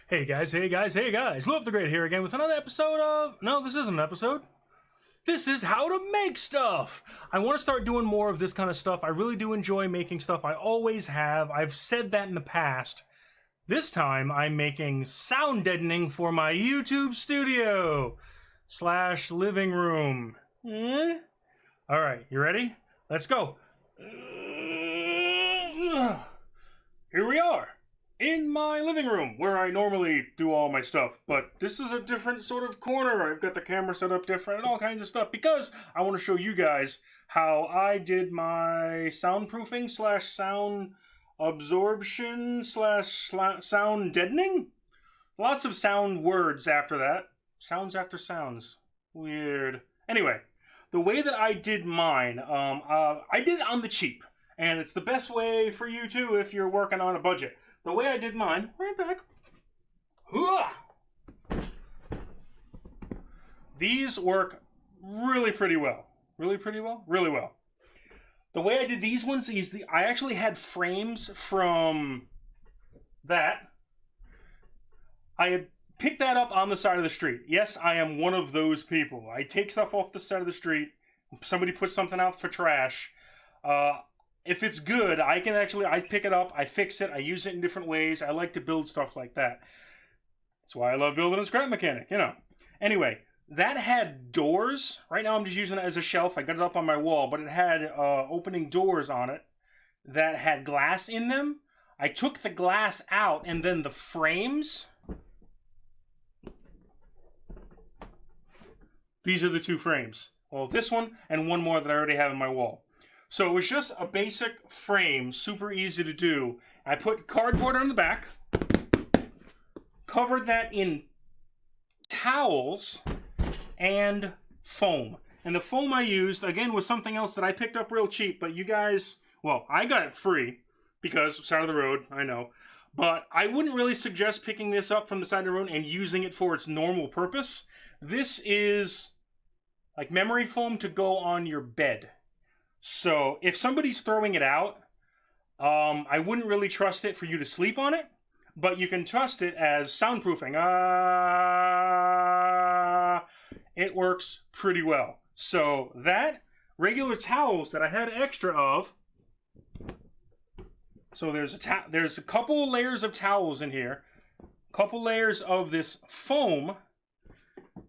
Hey guys, Luap TheGreat here again with another episode of... No, this isn't an episode. This is how to make stuff! I want to start doing more of this kind of stuff. I really do enjoy making stuff. I always have. I've said that in the past. This time, I'm making sound deadening for my YouTube studio / living room. Alright, you ready? Let's go. Here we are. In my living room, where I normally do all my stuff, but this is a different sort of corner. I've got the camera set up different and all kinds of stuff because I want to show you guys how I did my soundproofing / sound absorption / sound deadening. Lots of sound words after that. Sounds after sounds. Weird. Anyway, the way that I did mine, I did it on the cheap, and it's the best way for you too if you're working on a budget. The way I did mine, right back. These work really pretty well. Really pretty well? Really well. The way I did these ones is I actually had frames from that. I had picked that up on the side of the street. Yes, I am one of those people. I take stuff off the side of the street. Somebody puts something out for trash. If it's good, I pick it up, I fix it, I use it in different ways. I like to build stuff like that. That's why I love building a scrap mechanic, you know. Anyway, that had doors. Right now I'm just using it as a shelf. I got it up on my wall, but it had opening doors on it that had glass in them. I took the glass out and then the frames. These are the two frames. Well, this one and one more that I already have in my wall. So it was just a basic frame, super easy to do. I put cardboard on the back, covered that in towels and foam. And the foam I used, again, was something else that I picked up real cheap, but you guys, well, I got it free because side of the road, I know. But I wouldn't really suggest picking this up from the side of the road and using it for its normal purpose. This is like memory foam to go on your bed. So, if somebody's throwing it out, I wouldn't really trust it for you to sleep on it, but you can trust it as soundproofing. It works pretty well. So, that, regular towels that I had extra of, so there's a couple layers of towels in here, a couple layers of this foam,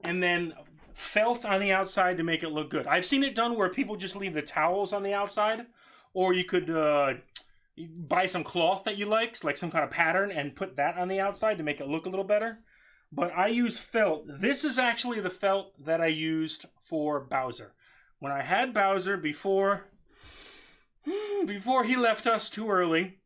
and then felt on the outside to make it look good. I've seen it done where people just leave the towels on the outside, or you could buy some cloth that you like some kind of pattern, and put that on the outside to make it look a little better. But I use felt. This is actually the felt that I used for Bowser. When I had Bowser before he left us too early,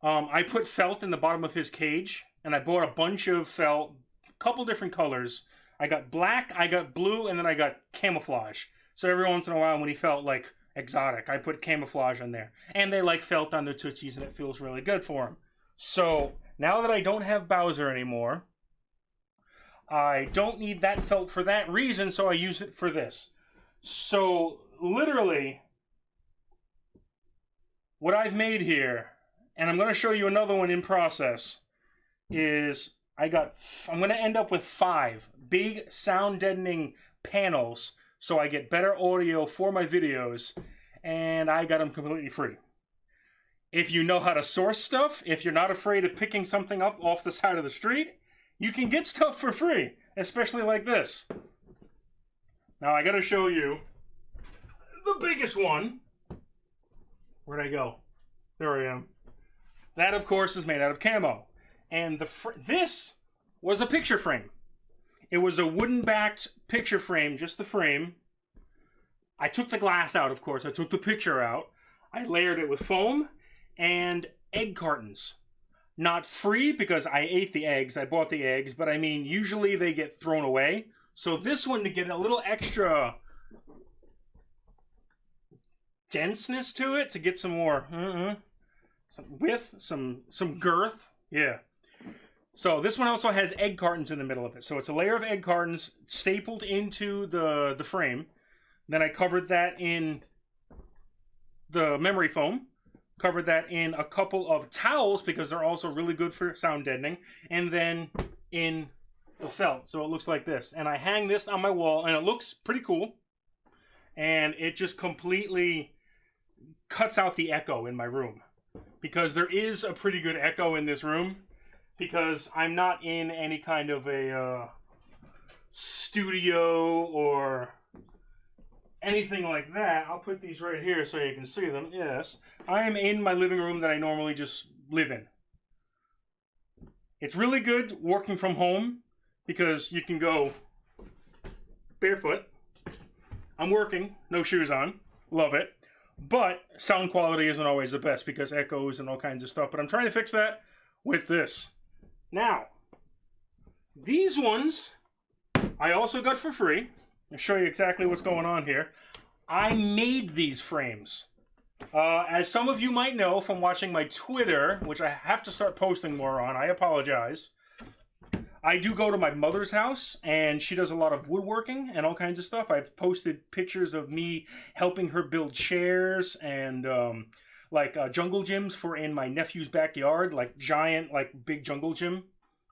I put felt in the bottom of his cage, and I bought a bunch of felt, a couple different colors. I got black, I got blue, and then I got camouflage. So every once in a while when he felt like exotic, I put camouflage on there. And they like felt on the Tootsies, and it feels really good for them. So now that I don't have Bowser anymore, I don't need that felt for that reason, so I use it for this. So literally, what I've made here, and I'm going to show you another one in process, is I'm going to end up with 5 big sound deadening panels so I get better audio for my videos, and I got them completely free. If you know how to source stuff, if you're not afraid of picking something up off the side of the street, you can get stuff for free, especially like this. Now I got to show you the biggest one. Where'd I go? There I am. That, of course, is made out of camo. And this was a picture frame. It was a wooden-backed picture frame, just the frame. I took the glass out, of course. I took the picture out. I layered it with foam and egg cartons. Not free because I ate the eggs. I bought the eggs, but I mean, usually they get thrown away. So this one, to get a little extra denseness to it, to get some more some width, some girth, yeah. So this one also has egg cartons in the middle of it. So it's a layer of egg cartons stapled into the frame. Then I covered that in the memory foam. Covered that in a couple of towels because they're also really good for sound deadening. And then in the felt. So it looks like this. And I hang this on my wall, and it looks pretty cool. And it just completely cuts out the echo in my room. Because there is a pretty good echo in this room. Because I'm not in any kind of a studio or anything like that. I'll put these right here so you can see them. Yes, I am in my living room that I normally just live in. It's really good working from home because you can go barefoot. I'm working, no shoes on. Love it. But sound quality isn't always the best because echoes and all kinds of stuff. But I'm trying to fix that with this. Now, these ones I also got for free. I'll show you exactly what's going on here. I made these frames. As some of you might know from watching my Twitter, which I have to start posting more on, I apologize. I do go to my mother's house, and she does a lot of woodworking and all kinds of stuff. I've posted pictures of me helping her build chairs and jungle gyms for in my nephew's backyard, like giant, big jungle gym.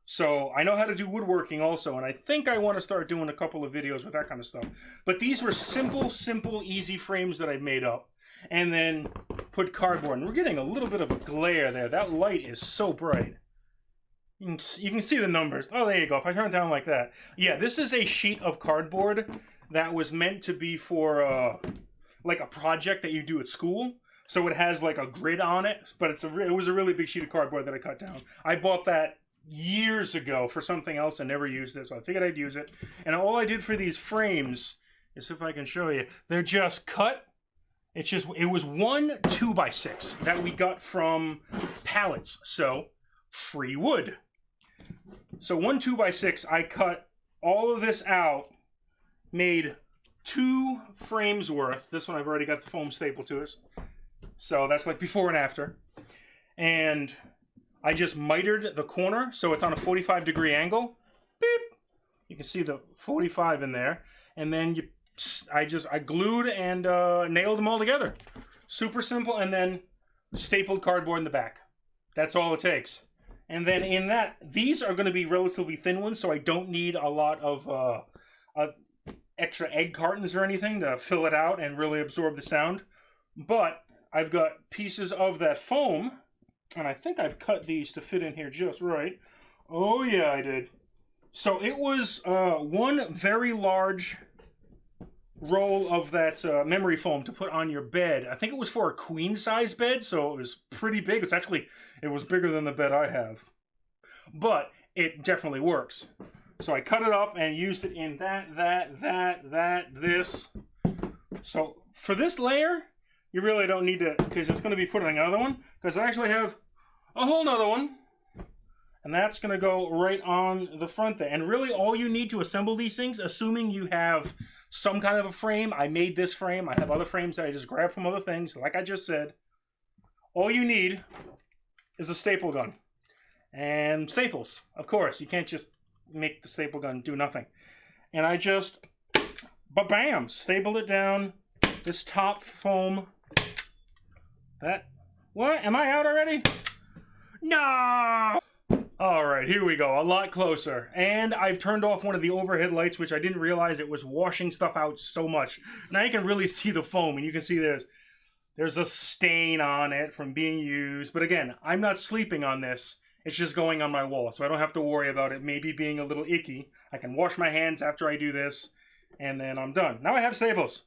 So I know how to do woodworking also, and I think I want to start doing a couple of videos with that kind of stuff. But these were simple, easy frames that I made up, and then put cardboard. And we're getting a little bit of a glare there. That light is so bright. You can see the numbers. Oh, there you go. If I turn it down like that. Yeah, this is a sheet of cardboard that was meant to be for like a project that you do at school. So it has like a grid on it, but it was a really big sheet of cardboard that I cut down. I bought that years ago for something else. I never used it, so I figured I'd use it. And all I did for these frames is, if I can show you, they're just cut. It was 1 2x6 that we got from pallets, so free wood. So 1 2x6, I cut all of this out, made 2 frames worth. This one I've already got the foam stapled to it, so that's like before and after. And I just mitered the corner so it's on a 45-degree angle. Beep. You can see the 45 in there. And then I glued and nailed them all together. Super simple. And then stapled cardboard in the back. That's all it takes. And then in that, these are going to be relatively thin ones, so I don't need a lot of extra egg cartons or anything to fill it out and really absorb the sound. But I've got pieces of that foam. And I think I've cut these to fit in here just right. Oh, yeah, I did. So it was one very large roll of that memory foam to put on your bed. I think it was for a queen-size bed, so it was pretty big. It was bigger than the bed I have. But it definitely works. So I cut it up and used it in this. So for this layer, you really don't need to, because it's going to be put on another one, because I actually have a whole nother one, and that's going to go right on the front there. And really all you need to assemble these things, assuming you have some kind of a frame, I made this frame, I have other frames that I just grabbed from other things, like I just said, all you need is a staple gun. And staples, of course, you can't just make the staple gun do nothing. And I just, ba-bam, stapled it down, this top foam. What? Am I out already? No! Alright, here we go. A lot closer. And I've turned off one of the overhead lights, which I didn't realize it was washing stuff out so much. Now you can really see the foam, and you can see there's a stain on it from being used. But again, I'm not sleeping on this. It's just going on my wall, so I don't have to worry about it maybe being a little icky. I can wash my hands after I do this, and then I'm done. Now I have staples.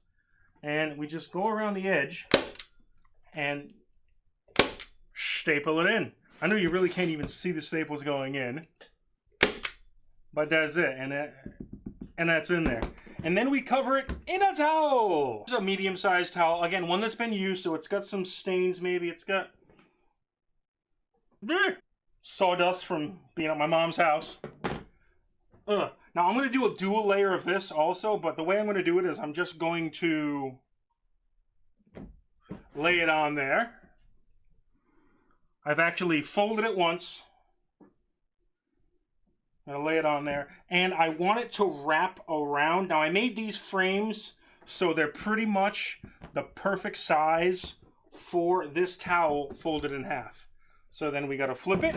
And we just go around the edge and staple it in. I know you really can't even see the staples going in, but that's it, and that's in there. And then we cover it in a towel. It's a medium-sized towel. Again, one that's been used, so it's got some stains maybe. It's got sawdust from being at my mom's house. Ugh. Now, I'm going to do a dual layer of this also, but the way I'm going to do it is I'm just going to lay it on there. I've actually folded it once. I'm going to lay it on there. And I want it to wrap around. Now, I made these frames so they're pretty much the perfect size for this towel folded in half. So then we got to flip it.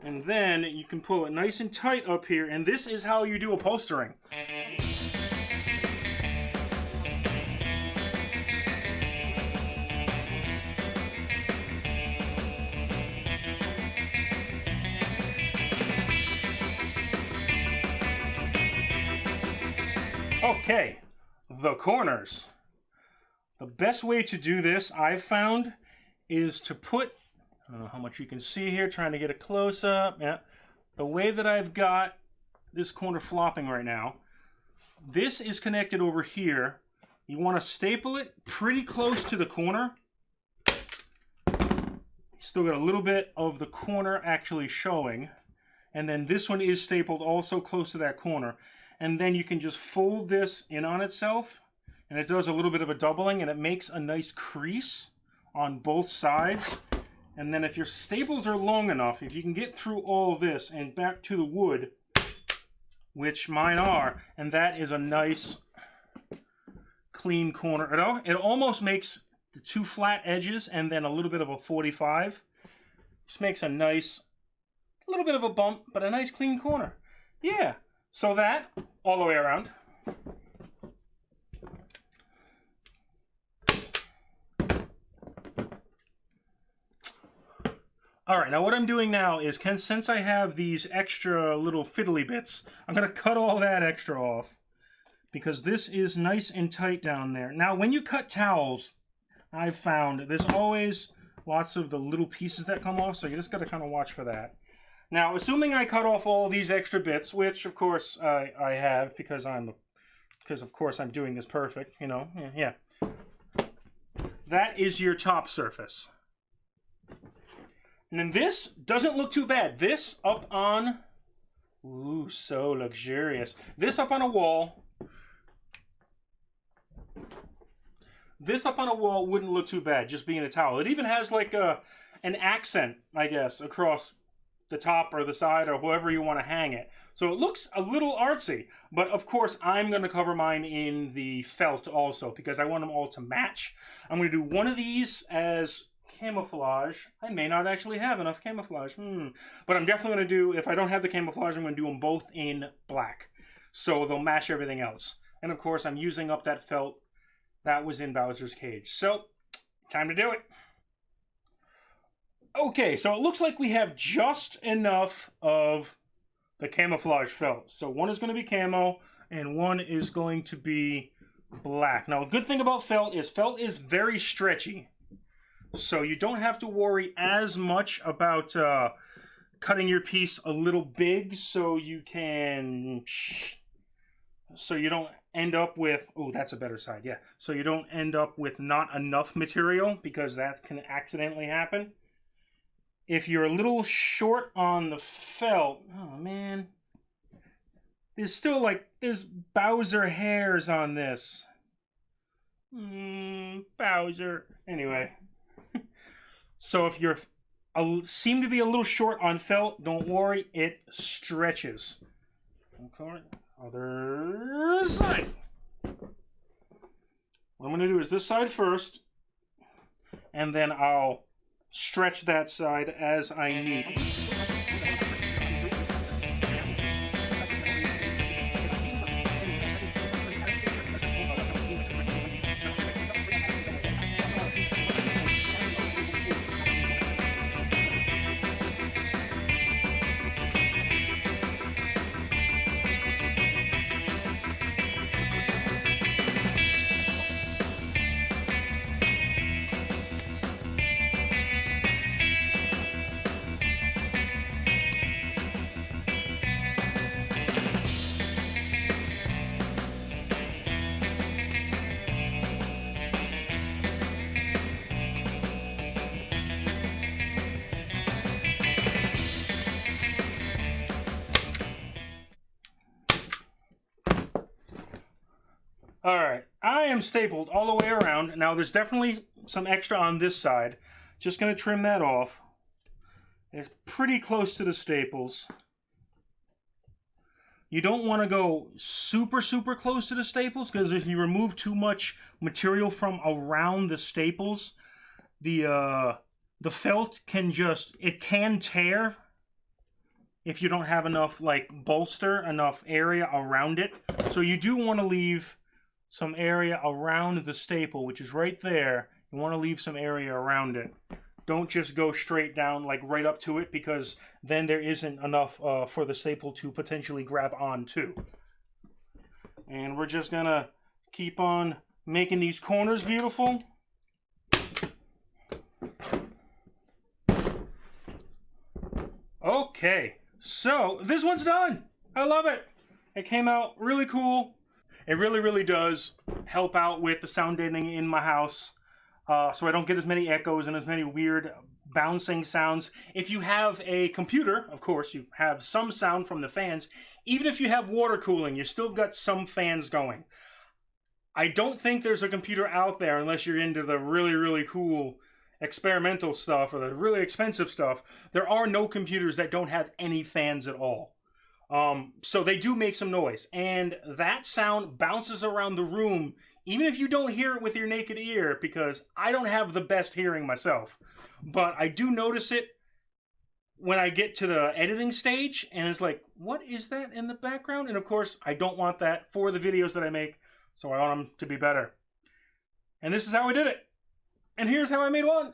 And then you can pull it nice and tight up here, and this is how you do upholstering. Okay, the corners. The best way to do this, I've found, is to put, I don't know how much you can see here, trying to get a close-up. Yeah. The way that I've got this corner flopping right now, this is connected over here. You want to staple it pretty close to the corner. Still got a little bit of the corner actually showing. And then this one is stapled also close to that corner. And then you can just fold this in on itself, and it does a little bit of a doubling, and it makes a nice crease on both sides. And then if your staples are long enough, if you can get through all this and back to the wood, which mine are, and that is a nice clean corner. It almost makes the two flat edges and then a little bit of a 45. Just makes a nice, little bit of a bump, but a nice clean corner. Yeah. So that, all the way around. Alright, now what I'm doing now is, since I have these extra little fiddly bits, I'm going to cut all that extra off. Because this is nice and tight down there. Now, when you cut towels, I've found there's always lots of the little pieces that come off, so you just got to kind of watch for that. Now, assuming I cut off all these extra bits, which of course I have because of course I'm doing this perfect, you know, yeah. That is your top surface. And then this doesn't look too bad. This up on, ooh, so luxurious. This up on a wall. This up on a wall wouldn't look too bad, just being a towel. It even has like an accent, I guess, across the top or the side or wherever you want to hang it. So it looks a little artsy, but of course I'm going to cover mine in the felt also because I want them all to match. I'm going to do one of these as camouflage. I may not actually have enough camouflage, but I'm definitely going to do, if I don't have the camouflage, I'm going to do them both in black. So they'll match everything else. And of course I'm using up that felt that was in Bowser's Cage. So, time to do it. Okay, so it looks like we have just enough of the camouflage felt. So one is going to be camo, and one is going to be black. Now, a good thing about felt is very stretchy. So you don't have to worry as much about cutting your piece a little big so you can... So you don't end up with... Oh, that's a better side, yeah. So you don't end up with not enough material because that can accidentally happen. If you're a little short on the felt, oh man, there's still there's Bowser hairs on this. Bowser. Anyway, so if you're seem to be a little short on felt, don't worry, it stretches. Okay, other side. What I'm going to do is this side first, and then I'll stretch that side as I need. Alright, I am stapled all the way around. Now there's definitely some extra on this side. Just going to trim that off. It's pretty close to the staples. You don't want to go super close to the staples because if you remove too much material from around the staples, the felt can it can tear. if you don't have enough like bolster, enough area around it. So you do want to leave some area around the staple, which is right there. You want to leave some area around it. Don't just go straight down, like right up to it, because then there isn't enough for the staple to potentially grab onto. And we're just gonna keep on making these corners beautiful. Okay, so this one's done. I love it. It came out really cool. It really, really does help out with the sound deadening in my house. So I don't get as many echoes and as many weird bouncing sounds. If you have a computer, of course, you have some sound from the fans. Even if you have water cooling, you still got some fans going. I don't think there's a computer out there, unless you're into the really, really cool experimental stuff or the really expensive stuff. There are no computers that don't have any fans at all. So they do make some noise. And that sound bounces around the room, even if you don't hear it with your naked ear, because I don't have the best hearing myself. But I do notice it when I get to the editing stage, and it's like, what is that in the background? And of course, I don't want that for the videos that I make, so I want them to be better. And this is how I did it. And here's how I made one.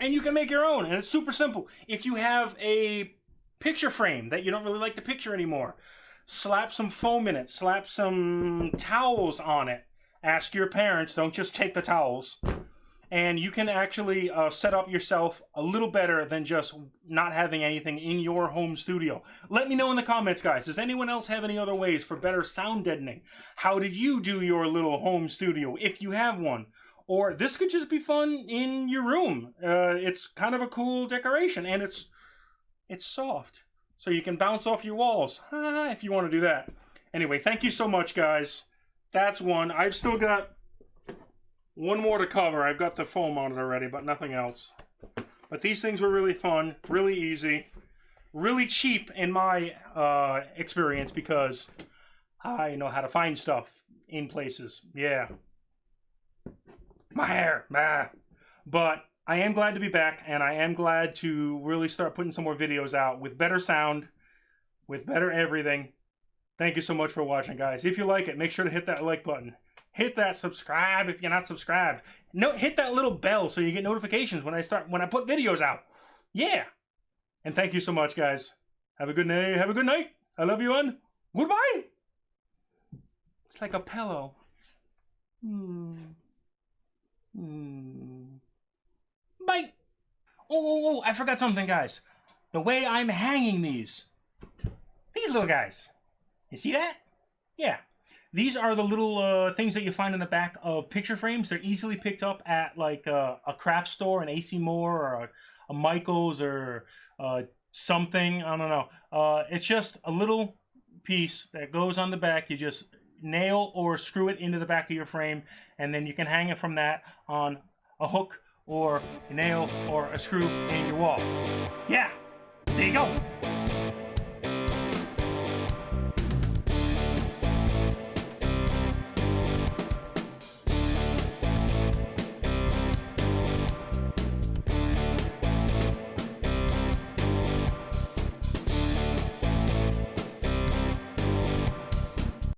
And you can make your own, and it's super simple. If you have a picture frame that you don't really like the picture anymore, slap some foam in it, slap some towels on it. Ask your parents, don't just take the towels. And you can actually set up yourself a little better than just not having anything in your home studio. Let me know in the comments, guys. Does anyone else have any other ways for better sound deadening? How did you do your little home studio, if you have one? Or this could just be fun in your room. It's kind of a cool decoration, and it's soft. So you can bounce off your walls if you want to do that. Anyway, thank you so much, guys. That's one. I've still got one more to cover. I've got the foam on it already, but nothing else. But these things were really fun, really easy, really cheap in my experience, because I know how to find stuff in places. Yeah. My hair. But I am glad to be back, and I am glad to really start putting some more videos out with better sound, with better everything. Thank you so much for watching, guys. If you like it, make sure to hit that like button. Hit that subscribe if you're not subscribed. No, hit that little bell so you get notifications when I put videos out. Yeah. And thank you so much, guys. Have a good day. Have a good night. I love you, and goodbye. It's like a pillow. Bye. Oh, I forgot something, guys. The way I'm hanging these little guys. You see that? Yeah. These are the little things that you find in the back of picture frames. They're easily picked up at like a craft store, an AC Moore, or a Michael's, or something. I don't know. It's just a little piece that goes on the back. You just nail or screw it into the back of your frame, and then you can hang it from that on a hook or a nail or a screw in your wall. Yeah, there you go.